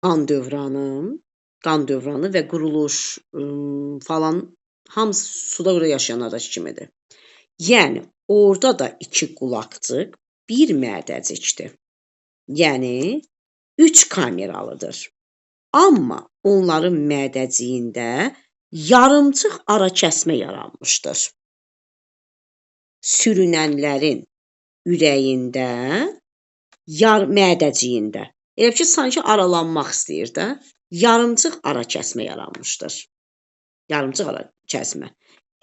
qan dövranı və quruluş, falan hamısı suda quruda yaşayanlardakı kimidir. Yəni, orada da 2 qulaqcıq, 1 mədəcikdir. Yəni, 3 kameralıdır. Amma onların mədəciyində yarımçıq arakəsmə yaranmışdır. Sürünənlərin ürəyində, mədəciyində. Elə ki, sanki aralanmaq istəyir də, yarımçıq arakəsmə yaranmışdır. Yarımçıq arakəsmə.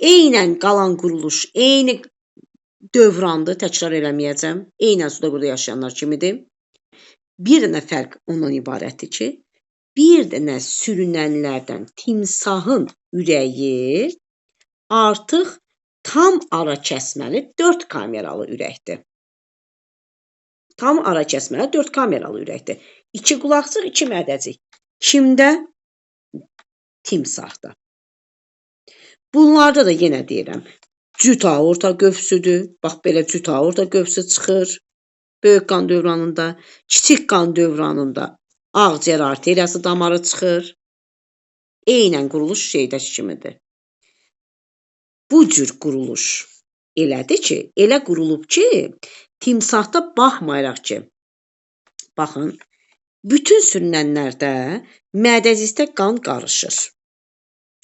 Eynən qalan quruluş, eyni dövrandır, təkrar eləməyəcəm. Eynən suda quruda yaşayanlar kimidir. Bir dənə fərq ondan ibarətdir ki, bir dənə sürünənlərdən timsahın ürəyi artıq tam arakəsməli 4 kameralı ürəkdir. Tam arakəsməli 4 kameralı ürəkdir. 2 qulaqcıq, 2 mədəcik. Kimdə? Timsahda. Bunlarda da yenə deyirəm, cüt aorta qövsüdür. Bax, belə cüt aorta qövsü çıxır. Böyük qan dövranında, kiçik qan dövranında ağciyər arteriyası damarı çıxır. Eynən quruluş şeydəki kimidir. Bu cür quruluş elədir ki, elə qurulub ki, timsahda baxmayaraq ki, baxın, bütün sürünənlərdə mədəcikdə qan qarışır.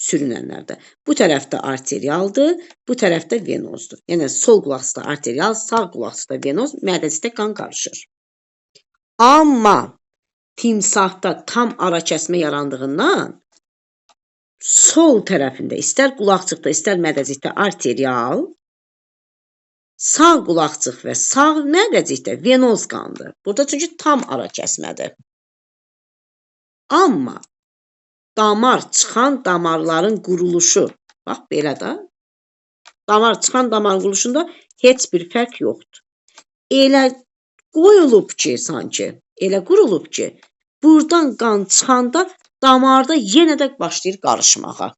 Sürünənlərdə. Bu tərəfdə arterialdır, bu tərəfdə venozdur. Yəni, sol qulaqçıda arterial, sağ qulaqçıda venoz, mədəcikdə qan qarışır. Amma timsahda tam arakəsmə yarandığından sol tərəfində, istər qulaqçıqda, istər mədəcikdə arterial, sağ qulaqçıq və sağ mədəcikdə venoz qandır. Burada çünki tam arakəsmədir. Amma damar çıxan damarların quruluşu, bax belə də, damar çıxan damarın quruluşunda heç bir fərq yoxdur. Elə qoyulub ki, sanki, elə qurulub ki, buradan qan çıxanda damarda yenə də başlayır qarışmağa.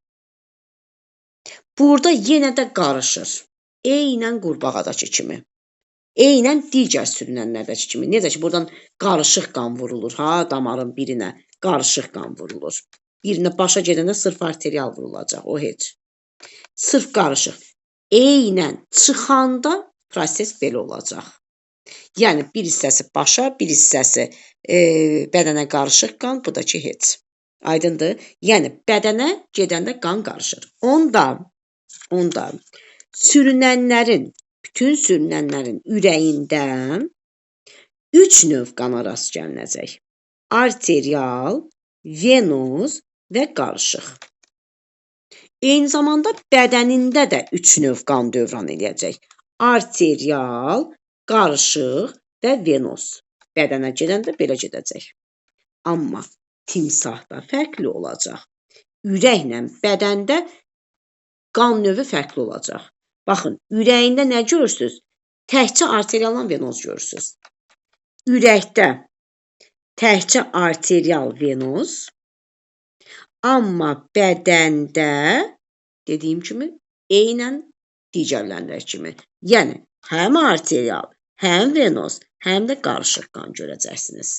Burada yenə də qarışır. Eynən qurbağadakı kimi. Eynən digər sürünənlərdəki kimi. Necə ki, buradan qarışıq qan vurulur, damarın birinə qarışıq qan vurulur. Birinə başa gedəndə sırf arterial vurulacaq, o heç. Sırf qarışıq. Eynən çıxanda proses belə olacaq. Yəni, bir hissəsi başa, bir hissəsi bədənə qarışıq qan, bu da ki, heç. Aydındır? Yəni, bədənə gedəndə qan qarışır. Onda sürünənlərin, bütün sürünənlərin ürəyində 3 növ qana rast gəlinəcək. Arterial, venoz və qarışıq. Eyni zamanda bədənində də 3 növ qan dövran eləyəcək. Arterial, qarışıq və venoz. Bədənə gedəndə belə gedəcək. Amma timsahda fərqli olacaq. Ürəklə bədəndə qan növü fərqli olacaq. Baxın, ürəyində nə görürsünüz? Təkcə arterial və venoz görürsünüz. Ürəkdə təkcə arterial, venoz, amma bədəndə, dediyim kimi, eynən digərlərindəki kimi. Yəni, həm arterial, həm venoz, həm də qarışıq qan görəcəksiniz.